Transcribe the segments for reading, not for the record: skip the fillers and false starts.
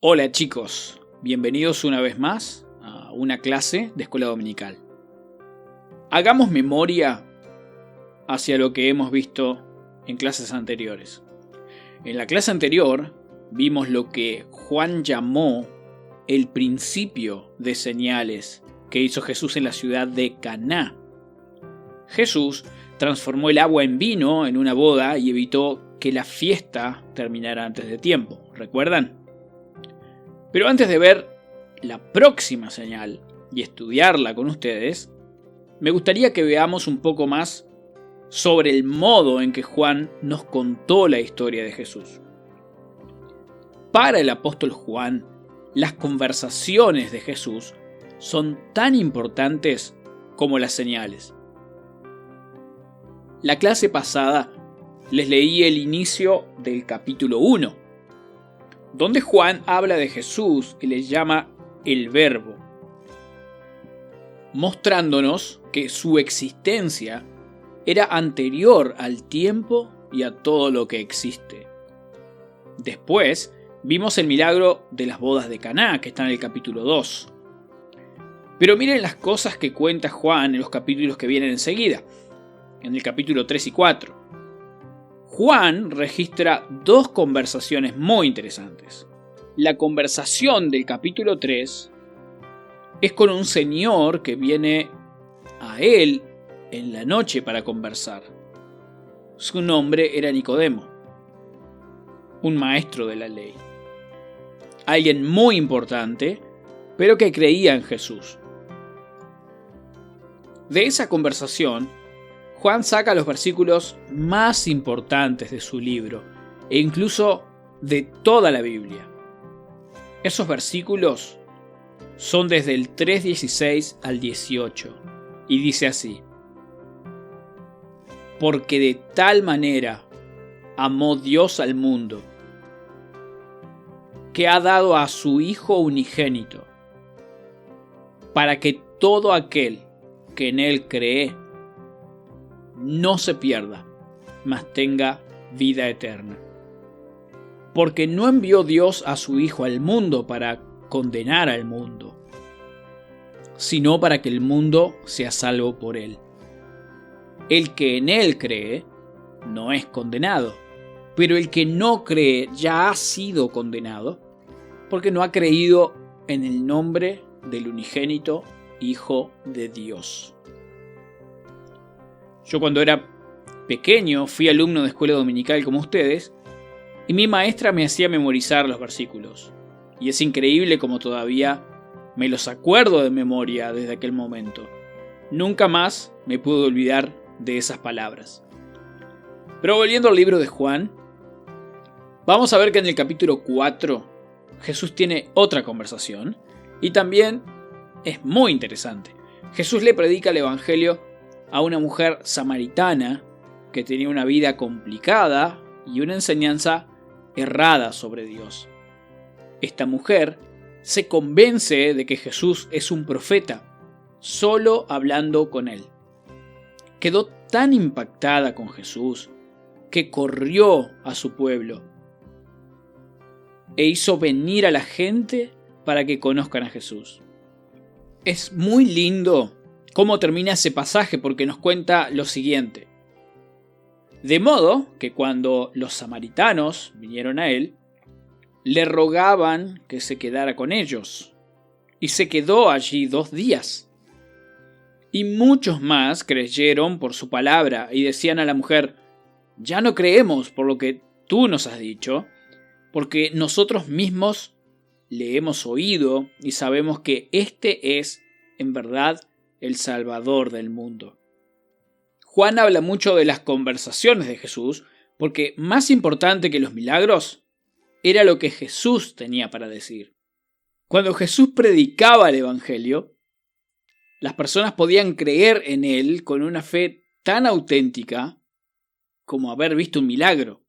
Hola chicos, bienvenidos una vez más a una clase de escuela dominical. Hagamos memoria hacia lo que hemos visto en clases anteriores. En la clase anterior vimos lo que Juan llamó el principio de señales que hizo Jesús en la ciudad de Caná. Jesús transformó el agua en vino en una boda y evitó que la fiesta terminara antes de tiempo. ¿Recuerdan? Pero antes de ver la próxima señal y estudiarla con ustedes, me gustaría que veamos un poco más sobre el modo en que Juan nos contó la historia de Jesús. Para el apóstol Juan, las conversaciones de Jesús son tan importantes como las señales. La clase pasada les leí el inicio del capítulo 1, donde Juan habla de Jesús y le llama el Verbo, mostrándonos que su existencia era anterior al tiempo y a todo lo que existe. Después vimos el milagro de las bodas de Caná, que está en el capítulo 2. Pero miren las cosas que cuenta Juan en los capítulos que vienen enseguida, en el capítulo 3 y 4. Juan registra dos conversaciones muy interesantes. La conversación del capítulo 3 es con un señor que viene a él en la noche para conversar. Su nombre era Nicodemo, un maestro de la ley. Alguien muy importante, pero que creía en Jesús. De esa conversación, Juan saca los versículos más importantes de su libro, e incluso de toda la Biblia. Esos versículos son desde el 3:16 al 18, y dice así: Porque de tal manera amó Dios al mundo, que ha dado a su Hijo unigénito, para que todo aquel que en Él cree no se pierda, mas tenga vida eterna. Porque no envió Dios a su Hijo al mundo para condenar al mundo, sino para que el mundo sea salvo por Él. El que en Él cree no es condenado, pero el que no cree ya ha sido condenado, porque no ha creído en el nombre del unigénito Hijo de Dios. Yo cuando era pequeño fui alumno de escuela dominical como ustedes, y mi maestra me hacía memorizar los versículos. Y es increíble como todavía me los acuerdo de memoria desde aquel momento. Nunca más me pude olvidar de esas palabras. Pero volviendo al libro de Juan, vamos a ver que en el capítulo 4 Jesús tiene otra conversación, y también es muy interesante. Jesús le predica el evangelio a una mujer samaritana que tenía una vida complicada y una enseñanza errada sobre Dios. Esta mujer se convence de que Jesús es un profeta, solo hablando con él. Quedó tan impactada con Jesús que corrió a su pueblo e hizo venir a la gente para que conozcan a Jesús. Es muy lindo cómo termina ese pasaje, porque nos cuenta lo siguiente: de modo que cuando los samaritanos vinieron a él, le rogaban que se quedara con ellos, y se quedó allí 2 días. Y muchos más creyeron por su palabra, y decían a la mujer: ya no creemos por lo que tú nos has dicho, porque nosotros mismos le hemos oído y sabemos que este es, en verdad, el Salvador del mundo. Juan habla mucho de las conversaciones de Jesús, porque más importante que los milagros era lo que Jesús tenía para decir. Cuando Jesús predicaba el evangelio, las personas podían creer en él con una fe tan auténtica como haber visto un milagro.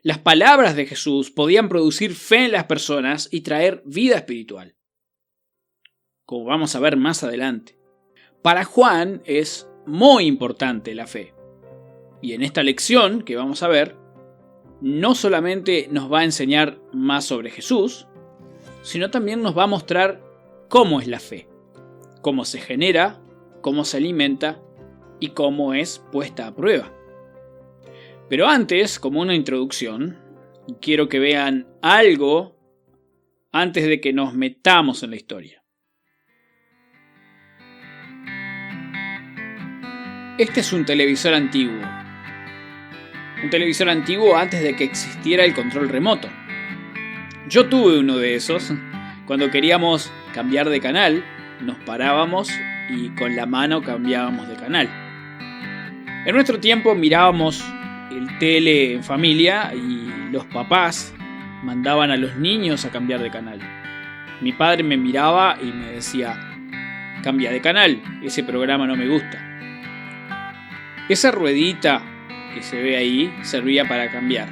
Las palabras de Jesús podían producir fe en las personas y traer vida espiritual, como vamos a ver más adelante. Para Juan es muy importante la fe. Y en esta lección que vamos a ver, no solamente nos va a enseñar más sobre Jesús, sino también nos va a mostrar cómo es la fe, cómo se genera, cómo se alimenta y cómo es puesta a prueba. Pero antes, como una introducción, quiero que vean algo antes de que nos metamos en la historia. Este es un televisor antiguo. Un televisor antiguo antes de que existiera el control remoto. Yo tuve uno de esos. Cuando queríamos cambiar de canal, nos parábamos y con la mano cambiábamos de canal. En nuestro tiempo mirábamos el tele en familia y los papás mandaban a los niños a cambiar de canal. Mi padre me miraba y me decía: cambia de canal, ese programa no me gusta. Esa ruedita que se ve ahí servía para cambiar.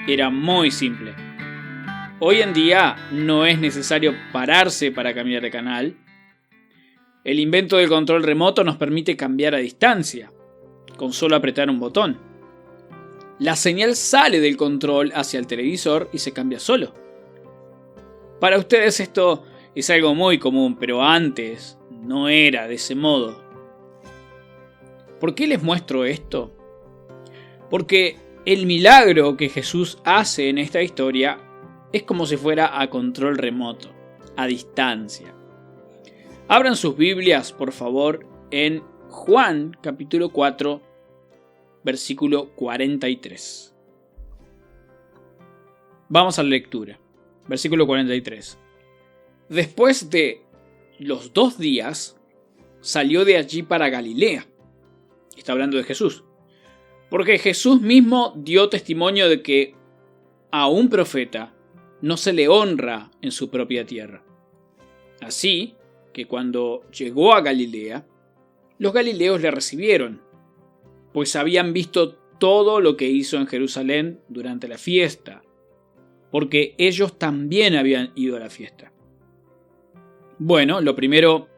Era muy simple. Hoy en día no es necesario pararse para cambiar de canal. El invento del control remoto nos permite cambiar a distancia, con solo apretar un botón. La señal sale del control hacia el televisor y se cambia solo. Para ustedes esto es algo muy común, pero antes no era de ese modo. ¿Por qué les muestro esto? Porque el milagro que Jesús hace en esta historia es como si fuera a control remoto, a distancia. Abran sus Biblias, por favor, en Juan capítulo 4, versículo 43. Vamos a la lectura. Versículo 43. Después de los 2 días, salió de allí para Galilea. Está hablando de Jesús. Porque Jesús mismo dio testimonio de que a un profeta no se le honra en su propia tierra. Así que cuando llegó a Galilea, los galileos le recibieron, pues habían visto todo lo que hizo en Jerusalén durante la fiesta, porque ellos también habían ido a la fiesta. Bueno, lo primero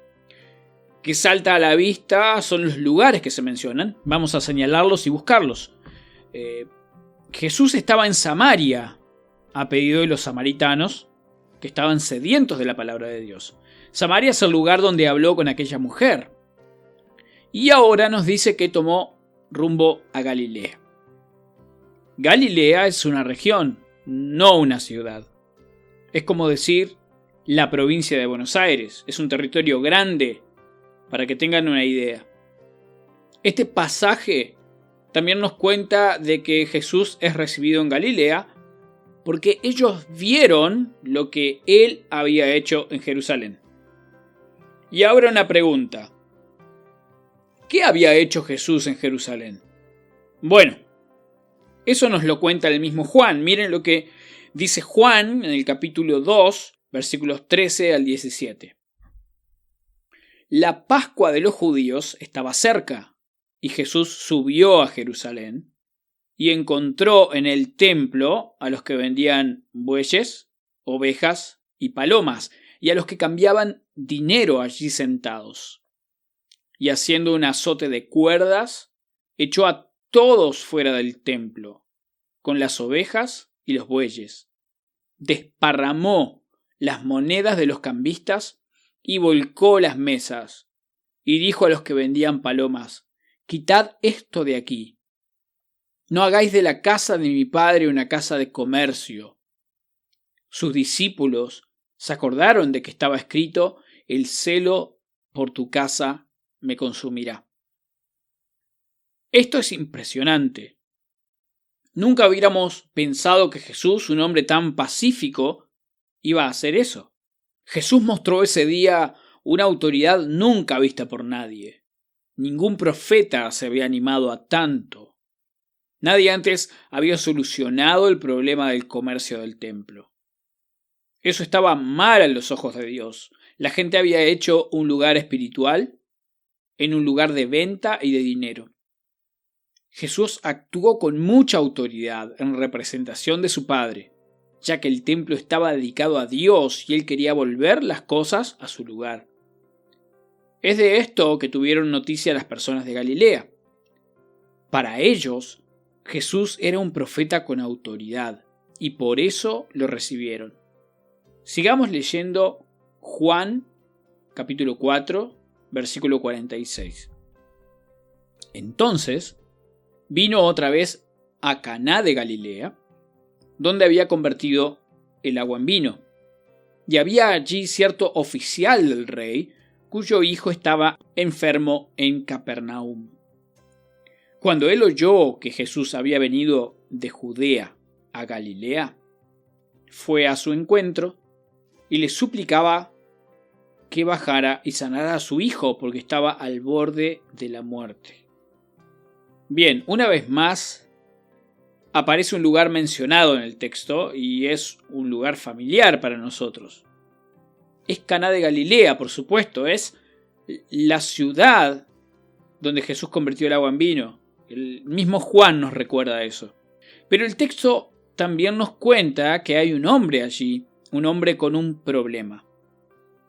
que salta a la vista son los lugares que se mencionan. Vamos a señalarlos y buscarlos. Jesús estaba en Samaria, a pedido de los samaritanos, que estaban sedientos de la palabra de Dios. Samaria es el lugar donde habló con aquella mujer. Y ahora nos dice que tomó rumbo a Galilea. Galilea es una región, no una ciudad. Es como decir la provincia de Buenos Aires. Es un territorio grande, para que tengan una idea. Este pasaje también nos cuenta de que Jesús es recibido en Galilea porque ellos vieron lo que él había hecho en Jerusalén. Y ahora una pregunta. ¿Qué había hecho Jesús en Jerusalén? Bueno, eso nos lo cuenta el mismo Juan. Miren lo que dice Juan en el capítulo 2, versículos 13 al 17. La Pascua de los judíos estaba cerca, y Jesús subió a Jerusalén y encontró en el templo a los que vendían bueyes, ovejas y palomas, y a los que cambiaban dinero allí sentados. Y haciendo un azote de cuerdas, echó a todos fuera del templo, con las ovejas y los bueyes. Desparramó las monedas de los cambistas y volcó las mesas, y dijo a los que vendían palomas: quitad esto de aquí. No hagáis de la casa de mi padre una casa de comercio. Sus discípulos se acordaron de que estaba escrito: el celo por tu casa me consumirá. Esto es impresionante. Nunca hubiéramos pensado que Jesús, un hombre tan pacífico, iba a hacer eso. Jesús mostró ese día una autoridad nunca vista por nadie. Ningún profeta se había animado a tanto. Nadie antes había solucionado el problema del comercio del templo. Eso estaba mal a los ojos de Dios. La gente había hecho un lugar espiritual en un lugar de venta y de dinero. Jesús actuó con mucha autoridad en representación de su Padre, ya que el templo estaba dedicado a Dios y él quería volver las cosas a su lugar. Es de esto que tuvieron noticia las personas de Galilea. Para ellos, Jesús era un profeta con autoridad y por eso lo recibieron. Sigamos leyendo Juan capítulo 4, versículo 46. Entonces vino otra vez a Caná de Galilea, donde había convertido el agua en vino. Y había allí cierto oficial del rey, cuyo hijo estaba enfermo en Capernaum. Cuando él oyó que Jesús había venido de Judea a Galilea, fue a su encuentro y le suplicaba que bajara y sanara a su hijo, porque estaba al borde de la muerte. Bien, una vez más aparece un lugar mencionado en el texto y es un lugar familiar para nosotros. Es Caná de Galilea, por supuesto, es la ciudad donde Jesús convirtió el agua en vino. El mismo Juan nos recuerda eso. Pero el texto también nos cuenta que hay un hombre allí, un hombre con un problema.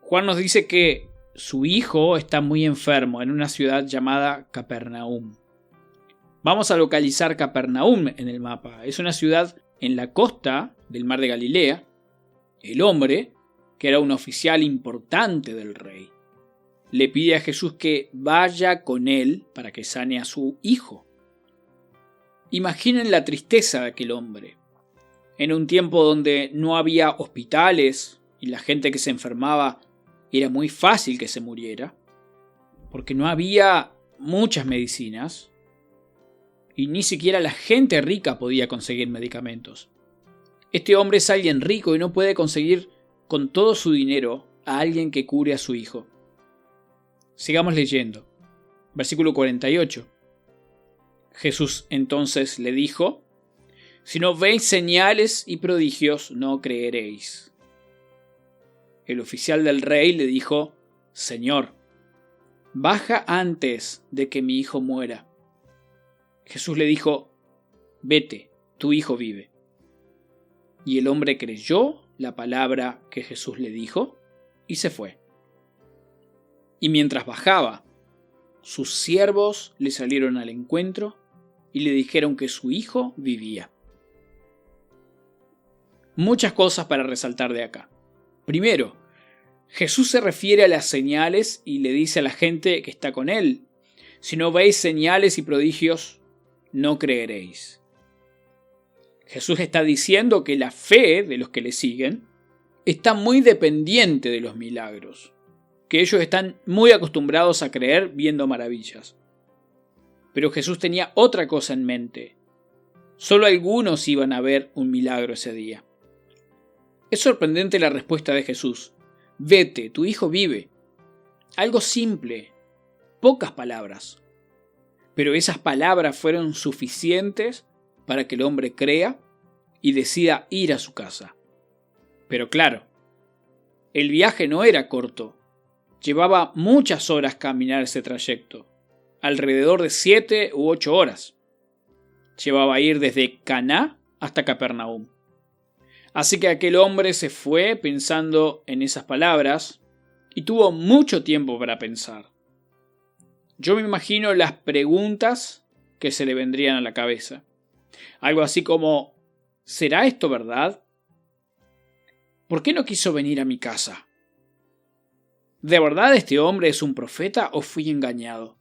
Juan nos dice que su hijo está muy enfermo en una ciudad llamada Capernaum. Vamos a localizar Capernaum en el mapa. Es una ciudad en la costa del mar de Galilea. El hombre, que era un oficial importante del rey, le pide a Jesús que vaya con él para que sane a su hijo. Imaginen la tristeza de aquel hombre. En un tiempo donde no había hospitales y la gente que se enfermaba era muy fácil que se muriera, porque no había muchas medicinas y ni siquiera la gente rica podía conseguir medicamentos. Este hombre es alguien rico y no puede conseguir con todo su dinero a alguien que cure a su hijo. Sigamos leyendo. Versículo 48. Jesús entonces le dijo: si no veis señales y prodigios, no creeréis. El oficial del rey le dijo: Señor, baja antes de que mi hijo muera. Jesús le dijo: vete, tu hijo vive. Y el hombre creyó la palabra que Jesús le dijo y se fue. Y mientras bajaba, sus siervos le salieron al encuentro y le dijeron que su hijo vivía. Muchas cosas para resaltar de acá. Primero, Jesús se refiere a las señales y le dice a la gente que está con él: si no veis señales y prodigios, no creeréis. Jesús está diciendo que la fe de los que le siguen está muy dependiente de los milagros, que ellos están muy acostumbrados a creer viendo maravillas. Pero Jesús tenía otra cosa en mente. Solo algunos iban a ver un milagro ese día. Es sorprendente la respuesta de Jesús: vete, tu hijo vive. Algo simple, pocas palabras. Pero esas palabras fueron suficientes para que el hombre crea y decida ir a su casa. Pero claro, el viaje no era corto. Llevaba muchas horas caminar ese trayecto, alrededor de 7 u 8 horas. Llevaba a ir desde Caná hasta Capernaum. Así que aquel hombre se fue pensando en esas palabras y tuvo mucho tiempo para pensar. Yo me imagino las preguntas que se le vendrían a la cabeza. Algo así como: ¿será esto verdad? ¿Por qué no quiso venir a mi casa? ¿De verdad este hombre es un profeta o fui engañado?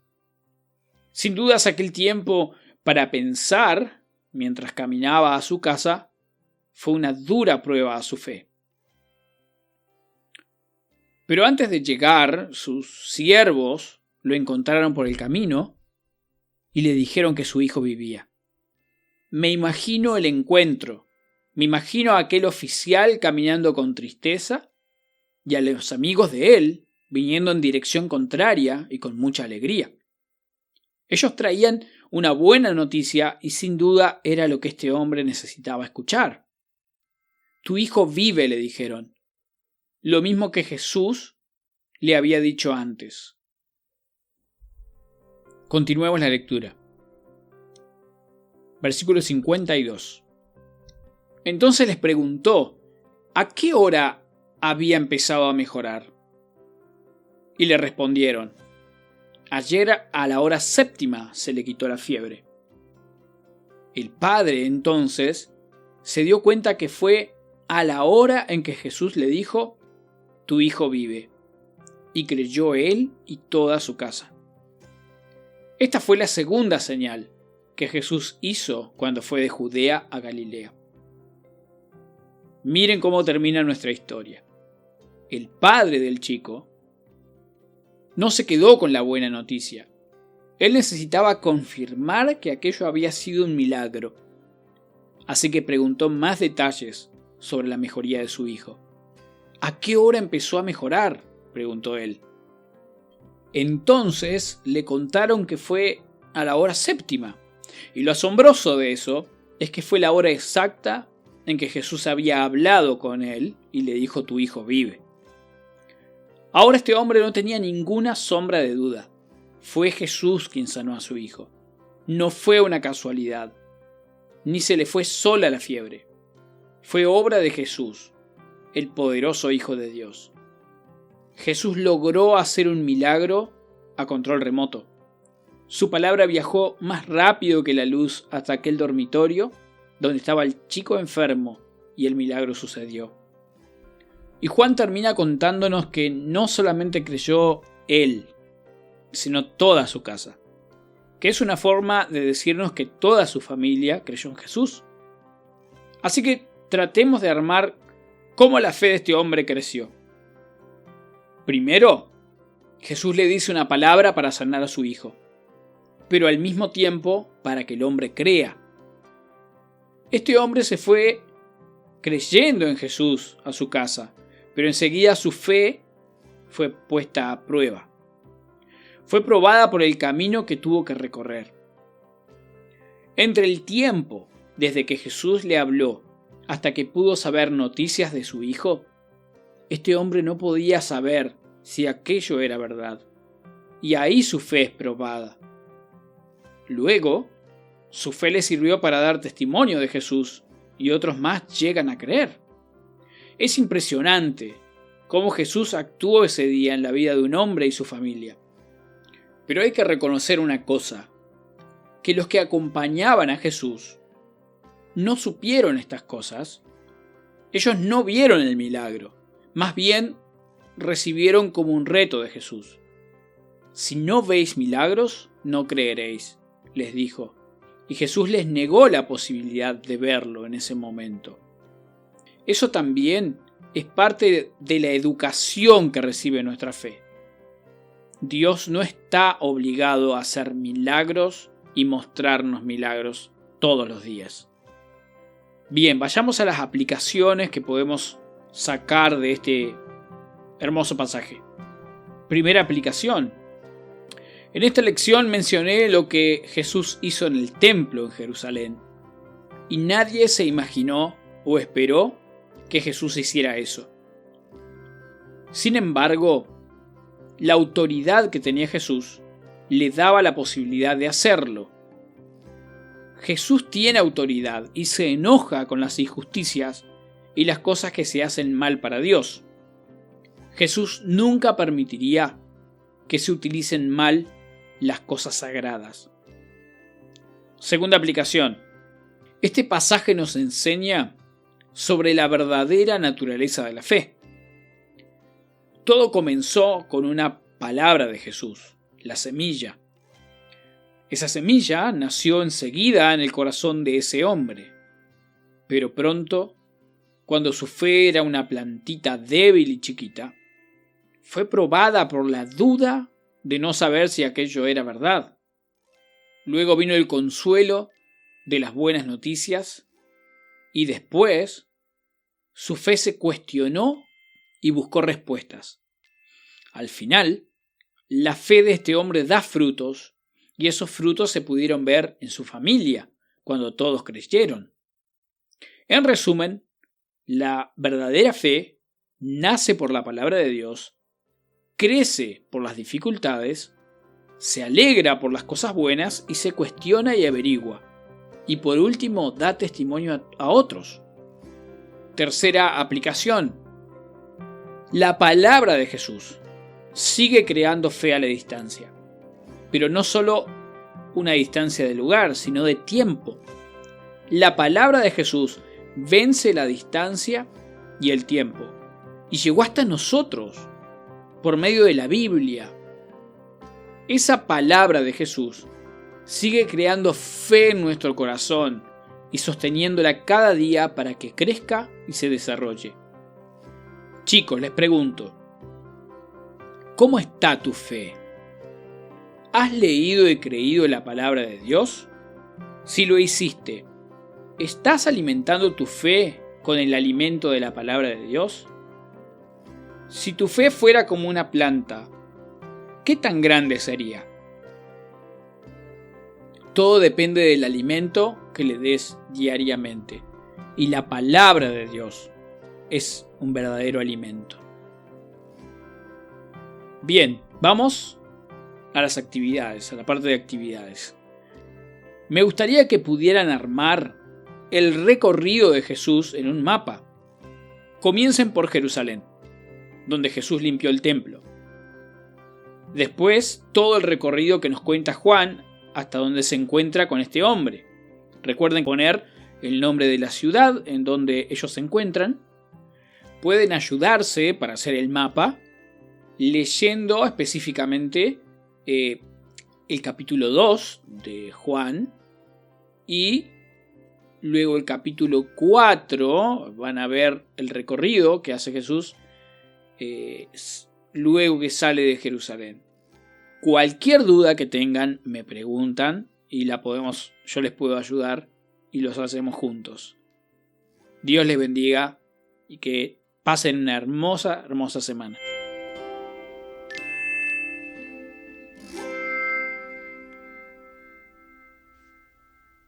Sin dudas aquel tiempo para pensar, mientras caminaba a su casa, fue una dura prueba a su fe. Pero antes de llegar, sus siervos lo encontraron por el camino y le dijeron que su hijo vivía. Me imagino el encuentro, me imagino a aquel oficial caminando con tristeza y a los amigos de él viniendo en dirección contraria y con mucha alegría. Ellos traían una buena noticia y sin duda era lo que este hombre necesitaba escuchar. Tu hijo vive, le dijeron, lo mismo que Jesús le había dicho antes. Continuemos la lectura. Versículo 52. Entonces les preguntó: ¿a qué hora había empezado a mejorar? Y le respondieron: ayer a la hora 7ª se le quitó la fiebre. El padre entonces se dio cuenta que fue a la hora en que Jesús le dijo: tu hijo vive. Y creyó él y toda su casa. Esta fue la segunda señal que Jesús hizo cuando fue de Judea a Galilea. Miren cómo termina nuestra historia. El padre del chico no se quedó con la buena noticia. Él necesitaba confirmar que aquello había sido un milagro. Así que preguntó más detalles sobre la mejoría de su hijo. ¿A qué hora empezó a mejorar?, preguntó él. Entonces le contaron que fue a la hora séptima. Y lo asombroso de eso es que fue la hora exacta en que Jesús había hablado con él y le dijo: tu hijo vive. Ahora este hombre no tenía ninguna sombra de duda. Fue Jesús quien sanó a su hijo. No fue una casualidad, ni se le fue sola la fiebre. Fue obra de Jesús, el poderoso Hijo de Dios. Jesús logró hacer un milagro a control remoto. Su palabra viajó más rápido que la luz hasta aquel dormitorio donde estaba el chico enfermo y el milagro sucedió. Y Juan termina contándonos que no solamente creyó él, sino toda su casa, que es una forma de decirnos que toda su familia creyó en Jesús. Así que tratemos de armar cómo la fe de este hombre creció. Primero, Jesús le dice una palabra para sanar a su hijo, pero al mismo tiempo para que el hombre crea. Este hombre se fue creyendo en Jesús a su casa, pero enseguida su fe fue puesta a prueba. Fue probada por el camino que tuvo que recorrer. Entre el tiempo desde que Jesús le habló hasta que pudo saber noticias de su hijo, este hombre no podía saber si aquello era verdad, y ahí su fe es probada. Luego, su fe le sirvió para dar testimonio de Jesús, y otros más llegan a creer. Es impresionante cómo Jesús actuó ese día en la vida de un hombre y su familia. Pero hay que reconocer una cosa, que los que acompañaban a Jesús no supieron estas cosas. Ellos no vieron el milagro, más bien recibieron como un reto de Jesús. Si no veis milagros, no creeréis, les dijo, y Jesús les negó la posibilidad de verlo en ese momento. Eso también es parte de la educación que recibe nuestra fe. Dios no está obligado a hacer milagros y mostrarnos milagros todos los días. Bien, vayamos a las aplicaciones que podemos sacar de este hermoso pasaje. Primera aplicación. En esta lección mencioné lo que Jesús hizo en el templo en Jerusalén, y nadie se imaginó o esperó que Jesús hiciera eso. Sin embargo, la autoridad que tenía Jesús le daba la posibilidad de hacerlo. Jesús tiene autoridad y se enoja con las injusticias y las cosas que se hacen mal para Dios. Jesús nunca permitiría que se utilicen mal las cosas sagradas. Segunda aplicación. Este pasaje nos enseña sobre la verdadera naturaleza de la fe. Todo comenzó con una palabra de Jesús, la semilla. Esa semilla nació enseguida en el corazón de ese hombre, pero pronto, cuando su fe era una plantita débil y chiquita, fue probada por la duda de no saber si aquello era verdad. Luego vino el consuelo de las buenas noticias y después su fe se cuestionó y buscó respuestas. Al final, la fe de este hombre da frutos y esos frutos se pudieron ver en su familia cuando todos creyeron. En resumen, la verdadera fe nace por la palabra de Dios, crece por las dificultades, se alegra por las cosas buenas y se cuestiona y averigua. Y por último, da testimonio a otros. Tercera aplicación. La palabra de Jesús sigue creando fe a la distancia. Pero no solo una distancia de lugar, sino de tiempo. La palabra de Jesús vence la distancia y el tiempo, y llegó hasta nosotros por medio de la Biblia. Esa palabra de Jesús sigue creando fe en nuestro corazón y sosteniéndola cada día para que crezca y se desarrolle. Chicos, les pregunto, ¿cómo está tu fe? ¿Has leído y creído la palabra de Dios? Si lo hiciste, ¿estás alimentando tu fe con el alimento de la palabra de Dios? Si tu fe fuera como una planta, ¿qué tan grande sería? Todo depende del alimento que le des diariamente. Y la palabra de Dios es un verdadero alimento. Bien, vamos a las actividades, a la parte de actividades. Me gustaría que pudieran armar el recorrido de Jesús en un mapa. Comiencen por Jerusalén, donde Jesús limpió el templo. Después, todo el recorrido que nos cuenta Juan hasta donde se encuentra con este hombre. Recuerden poner el nombre de la ciudad en donde ellos se encuentran. Pueden ayudarse para hacer el mapa leyendo específicamente el capítulo 2 de Juan y luego el capítulo 4. Van a ver el recorrido que hace Jesús luego que sale de Jerusalén. Cualquier duda que tengan me preguntan y yo les puedo ayudar y los hacemos juntos. Dios les bendiga y que pasen una hermosa semana.